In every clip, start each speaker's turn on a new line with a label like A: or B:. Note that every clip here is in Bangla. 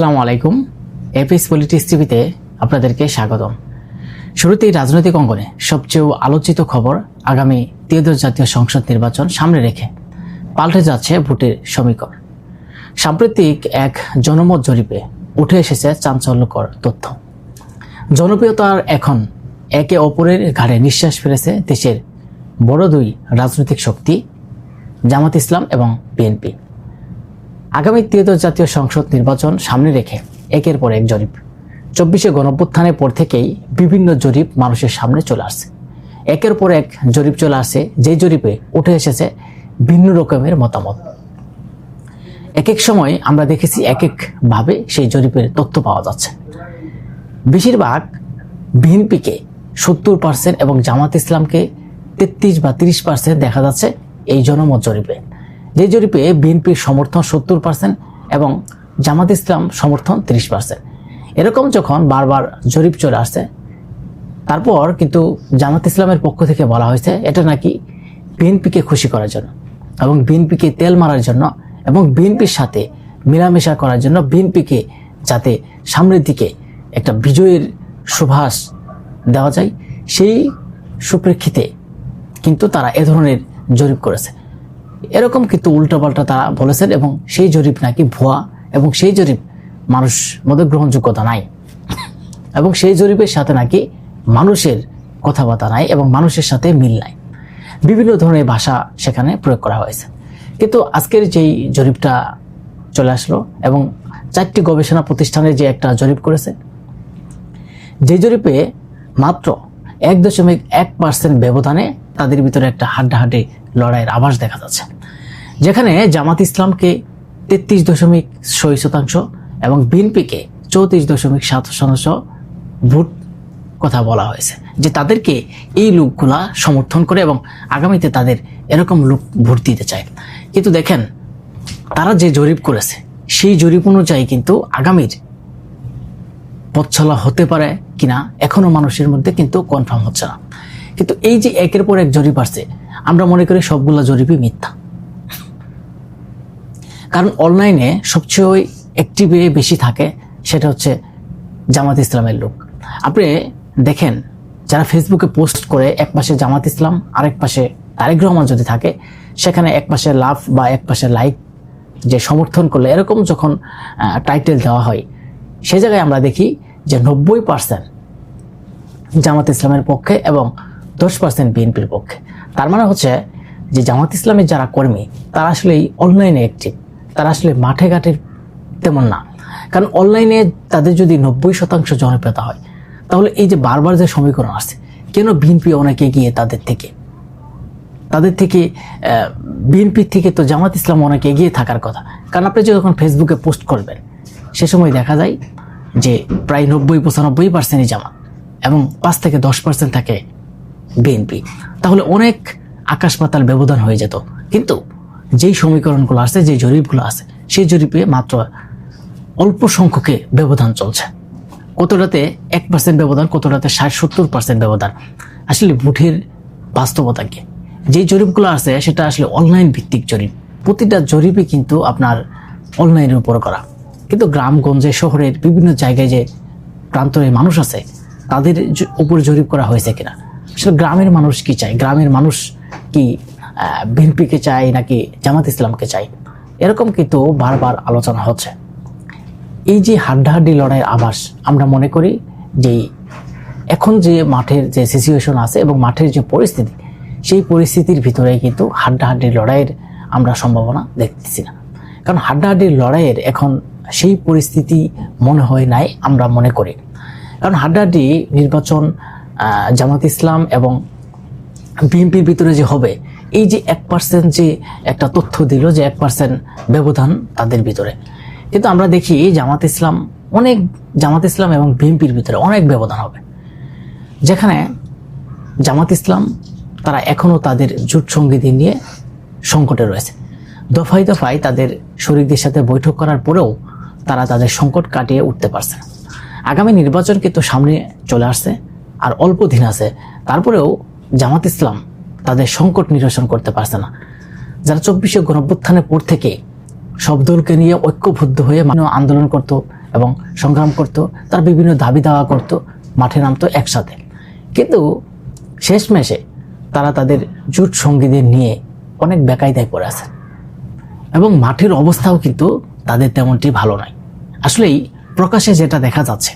A: আসসালামু আলাইকুম। এপিএস পলিটিক্স টিভিতে আপনাদেরকে স্বাগতম। শুরুতেই রাজনৈতিক অঙ্গনে সবচেয়ে আলোচিত খবর, আগামী ত্রয়োদশ জাতীয় সংসদ নির্বাচন সামনে রেখে পাল্টে যাচ্ছে ভোটের সমীকরণ। সাম্প্রতিক এক জনমত জরিপে উঠে এসেছে চাঞ্চল্যকর তথ্য। জনপ্রিয়তার এখন একে অপরের ঘাড়ে নিঃশ্বাস ফেলেছে দেশের বড় দুই রাজনৈতিক শক্তি, জামাত ইসলাম এবং বিএনপি। আগামী ত্রয়োদশ জাতীয় সংসদ নির্বাচন সামনে রেখে একের পর এক জরিপ, 24শে গণঅভ্যুত্থানের পর থেকেই বিভিন্ন জরিপ মানুষের সামনে চলে আসছে। একের পর এক জরিপ চলে আসছে, যে জরিপে উঠে এসেছে ভিন্ন রকমের মতামত। এক এক সময় আমরা দেখেছি এক একভাবে সেই জরিপের তথ্য পাওয়া যাচ্ছে। বেশিরভাগ বিএনপিকে 70% এবং জামাত ইসলামকে 33 বা 30% দেখা যাচ্ছে এই জনমত জরিপে। যে জরিপে বিএনপির সমর্থন 70% এবং জামাত ইসলাম সমর্থন 30%। এরকম যখন বারবার জরিপ চলে আসছে, তারপর কিন্তু জামাত ইসলামের পক্ষ থেকে বলা হয়েছে এটা নাকি বিএনপিকে খুশি করার জন্য এবং বিএনপিকে তেল মারার জন্য এবং বিএনপির সাথে মেলামেশা করার জন্য, বিএনপিকে যাতে সামনের দিকে একটা বিজয়ের সুভাষ দেওয়া যায়, সেই সুপ্রেক্ষিতে কিন্তু তারা এ ধরনের জরিপ করেছে। এরকম কিন্তু উল্টোপাল্টা তারা বলেছেন এবং সেই জরিপ নাকি ভুয়া এবং সেই জরিপ মানুষ মধ্যে গ্রহণযোগ্যতা নাই এবং সেই জরিপের সাথে নাকি মানুষের কথাবার্তা নাই এবং মানুষের সাথে মিল নাই। বিভিন্ন ধরনের ভাষা সেখানে প্রয়োগ করা হয়েছে। কিন্তু আজকের যেই জরিপটা চলে আসলো এবং 4টি গবেষণা প্রতিষ্ঠানের যে একটা জরিপ করেছে, যে জরিপে মাত্র 1.1% ব্যবধানে তাদের ভিতরে একটা হাড্ডাহাড্ডি লড়াইয়ের আভাস দেখা যাচ্ছে। যেখানে জামাত ইসলামকে 33.6% এবং বিএনপিকে 34.7% ভোট কথা বলা হয়েছে, যে তাদেরকে এই লোকগুলা সমর্থন করে এবং আগামীতে তাদের এরকম লোক ভোট দিতে চায়। কিন্তু দেখেন, তারা যে জরিপ করেছে সেই জরিপ অনুযায়ী কিন্তু আগামীর পথ চলা হতে পারে কিনা এখনো মানুষের মধ্যে কিন্তু কনফার্ম হচ্ছে না। কিন্তু এই যে একের পর এক জরিপ আসছে, আমরা মনে করি সবগুলা জরিপই মিথ্যা। কারণ অনলাইনে সবচেয়ে অ্যাক্টিভে বেশি থাকে সেটা হচ্ছে জামাত ইসলামের লোক। আপনি দেখেন, যারা ফেসবুকে পোস্ট করে এক পাশে জামাত ইসলাম আরেক পাশে তারেক রহমান যদি থাকে, সেখানে এক পাশে লাভ বা এক পাশে লাইক, যে সমর্থন করলে এরকম যখন টাইটেল দেওয়া হয়, সে জায়গায় আমরা দেখি যে 90% জামাত ইসলামের পক্ষে এবং 10% বিএনপির পক্ষে। তার মানে হচ্ছে যে জামাত ইসলামের যারা কর্মী তারা আসলে অনলাইনে অ্যাক্টিভ, তারা আসলে মাঠে ঘাটে তেমন না। কারণ অনলাইনে তাদের যদি 90% জনপ্রিয়তা হয়, তাহলে এই যে বারবার যে সমীকরণ আসছে, কেন বিএনপি অনেক এগিয়ে তাদের থেকে বিএনপির থেকে তো জামাত ইসলাম অনেক এগিয়ে থাকার কথা। কারণ আপনি যখন ফেসবুকে পোস্ট করবেন, সে সময় দেখা যায় যে প্রায় 90-95% জামাত এবং 5 থেকে 10% থাকে বিএনপি। তাহলে অনেক আকাশ পাতাল ব্যবধান হয়ে যেত। কিন্তু যেই সমীকরণগুলো আছে, যে জরিপগুলো আছে, সেই জরিপে মাত্র অল্প সংখ্যকে ব্যবধান চলছে। কতটাতে 1% ব্যবধান, কতটাতে 60-70% ব্যবধান। আসলে ভোটের বাস্তবতা কি? যেই জরিপগুলো আছে সেটা আসলে অনলাইন ভিত্তিক জরিপ। প্রতিটা জরিপই কিন্তু আপনার অনলাইনের উপর করা। কিন্তু গ্রামগঞ্জে, শহরের বিভিন্ন জায়গায় যে প্রান্তরে মানুষ আছে, তাদের উপর জরিপ করা হয়েছে কিনা? আসলে গ্রামের মানুষ কি চায়? গ্রামের মানুষ কি বিএনপিকে চায় নাকি জামাত ইসলামকে চায়? এরকম কিন্তু বারবার আলোচনা হচ্ছে। এই যে হাড্ডাহাড্ডি লড়াইয়ের আভাস, আমরা মনে করি যে এখন যে মাঠের যে সিচুয়েশন আছে এবং মাঠের যে পরিস্থিতি, সেই পরিস্থিতির ভিতরে কিন্তু হাড্ডাহাড্ডি লড়াইয়ের আমরা সম্ভাবনা দেখতেছি না। কারণ হাড্ডাহাড্ডির লড়াইয়ের এখন সেই পরিস্থিতি মনে হয় নাই, আমরা মনে করি। কারণ হাড্ডাহাড্ডি নির্বাচন জামাত ইসলাম এবং বিএনপির ভিতরে যে হবে, এই যে 1% যে একটা তথ্য দিল যে 1% ব্যবধান তাদের ভিতরে, কিন্তু আমরা দেখি জামাত ইসলাম এবং বিএনপির ভিতরে অনেক ব্যবধান হবে। যেখানে জামাত ইসলাম তারা এখনো তাদের জোট সঙ্গীতি নিয়ে সংকটে রয়েছে। দফায় দফায় তাদের শরিকদের সাথে বৈঠক করার পরেও তারা তাদের সংকট কাটিয়ে উঠতে পারছে না। আগামী নির্বাচন কিন্তু সামনে চলে আসছে, আর অল্প দিন আছে। তারপরেও জামাত ইসলাম তাদের সংকট নিরসন করতে পারছে না। যারা 24শে গণঅভ্যুত্থানের পর থেকে সব দলকে নিয়ে ঐক্যবদ্ধ হয়ে আন্দোলন করত, এবং সংগ্রাম করত, তারা বিভিন্ন দাবি দাওয়া করত, মাঠে নামতো একসাথে। কিন্তু শেষমেশে তারা তাদের জোট সঙ্গীদের নিয়ে অনেক বেকায়দায় পড়ে আছে এবং মাঠের অবস্থাও কিন্তু তাদের তেমনটি ভালো নয়। আসলেই প্রকাশ্যে যেটা দেখা যাচ্ছে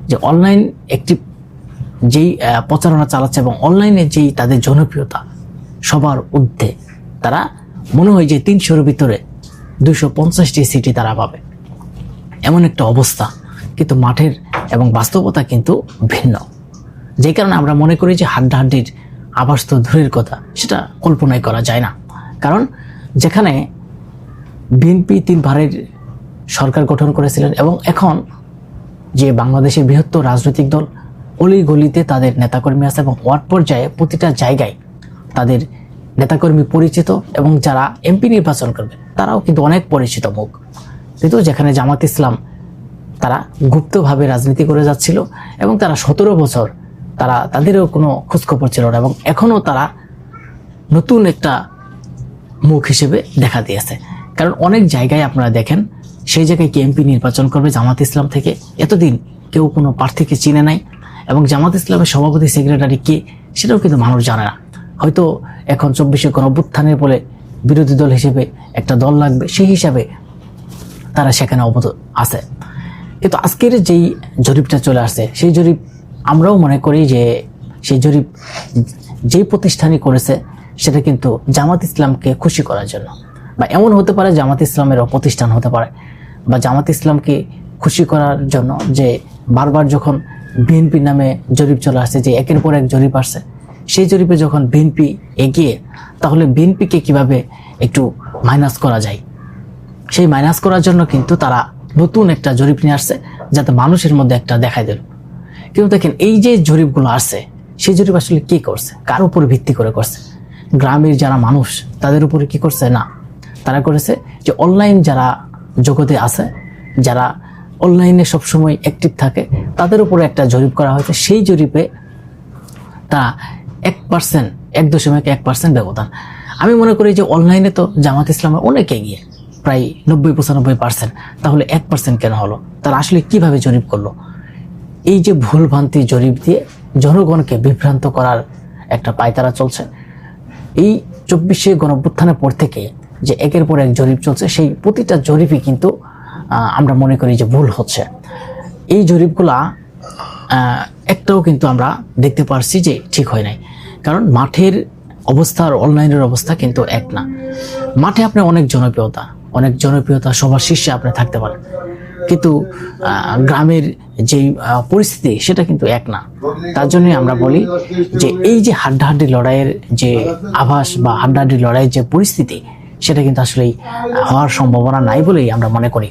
A: যে অনলাইন একটি যেই প্রচারণা চালাচ্ছে এবং অনলাইনে যেই তাদের জনপ্রিয়তা সবার ঊর্ধ্বে, তারা মনে হয় যে 300-র ভিতরে 250টি সিটি তারা পাবে, এমন একটা অবস্থা। কিন্তু মাঠের এবং বাস্তবতা কিন্তু ভিন্ন, যে কারণে আমরা মনে করি যে হাড্ডাহাড্ডির আভাস তো দূরের কথা, সেটা কল্পনাই করা যায় না। কারণ যেখানে বিএনপি 3বারের সরকার গঠন করেছিলেন এবং এখন যে বাংলাদেশের বৃহত্তর রাজনৈতিক দল, অলি গলিতে তাদের নেতাকর্মী আছে এবং ওয়ার্ড পর্যায়ে প্রতিটা জায়গায় তাদের নেতাকর্মী পরিচিত এবং যারা এমপি নির্বাচন করবে তারাও কিন্তু অনেক পরিচিত মুখ। কিন্তু যেখানে জামাত ইসলাম তারা গুপ্তভাবে রাজনীতি করে যাচ্ছিল এবং তারা 17 বছর তাদেরও কোনো খোঁজখবর ছিল না এবং এখনও তারা নতুন একটা মুখ হিসেবে দেখা দিয়েছে। কারণ অনেক জায়গায় আপনারা দেখেন সেই জায়গায় কি এমপি নির্বাচন করবে জামাত ইসলাম থেকে, এতদিন কেউ কোনো প্রার্থীকে চিনে নাই এবং জামাত ইসলামের সভাপতি সেক্রেটারি কে সেটাও কিন্তু মানুষ জানে না। হয়তো এখন 24শে গণঅভ্যুত্থানের বলে বিরোধী দল হিসেবে একটা দল লাগবে, সেই হিসাবে তারা সেখানে আছে। কিন্তু আজকের যেই জরিপটা চলে আসছে, সেই জরিপ আমরাও মনে করি যে সেই জরিপ যেই প্রতিষ্ঠানই করেছে সেটা কিন্তু জামাত ইসলামকে খুশি করার জন্য, বা এমন হতে পারে জামাত ইসলামের প্রতিষ্ঠান হতে পারে, বা জামাত ইসলামকে খুশি করার জন্য যে বারবার যখন বিএনপির নামে জরিপ চলে আসছে, যে একের পর এক জরিপ আসছে, সেই জরিপে যখন বিএনপি এগিয়ে, তাহলে বিএনপিকে কিভাবে একটু মাইনাস করা যায়, সেই মাইনাস করার জন্য কিন্তু তারা নতুন একটা জরিপ নিয়ে আসছে, যাতে মানুষের মধ্যে একটা দেখাই দিল। কিন্তু দেখেন এই যে জরিপগুলো আসছে, সেই জরিপ আসলে কি করছে, কার উপর ভিত্তি করে করছে? গ্রামের যারা মানুষ তাদের উপরে কি করছে? না, তারা করেছে যে অনলাইন যারা জগতে আছে, যারা অনলাইনে সবসময় অ্যাক্টিভ থাকে, তাদের উপরে একটা জরিপ করা হয়েছে। সেই জরিপে তারা 1% ব্যবধান। আমি মনে করি যে অনলাইনে তো জামাত ইসলামের অনেক এগিয়ে, প্রায় 90-95%, তাহলে 1% কেন হলো? তারা আসলে কিভাবে জরিপ করলো? এই যে ভুলভ্রান্তি জরিপ দিয়ে জনগণকে বিভ্রান্ত করার একটা পায়তারা চলছে। এই 24শে গণঅভ্যুত্থানের পর থেকে যে একের পর এক জরিপ চলছে, সেই প্রতিটা জরিপই কিন্তু আমরা মনে করি যে ভুল হচ্ছে। এই জরিপগুলা একটাও কিন্তু আমরা দেখতে পারছি যে ঠিক হয় নাই। কারণ মাঠের অবস্থা আর অনলাইনের অবস্থা কিন্তু এক না। মাঠে আপনি অনেক জনপ্রিয়তা সবার শীর্ষে আপনি থাকতে পারেন, কিন্তু গ্রামের যেই পরিস্থিতি সেটা কিন্তু এক না। তার জন্যই আমরা বলি যে এই যে হাড্ডাহাড্ডি লড়াইয়ের যে আভাস বা হাড্ডাহাড্ডি লড়াইয়ের যে পরিস্থিতি, সেটা কিন্তু আসলেই হওয়ার সম্ভাবনা নাই বলেই আমরা মনে করি।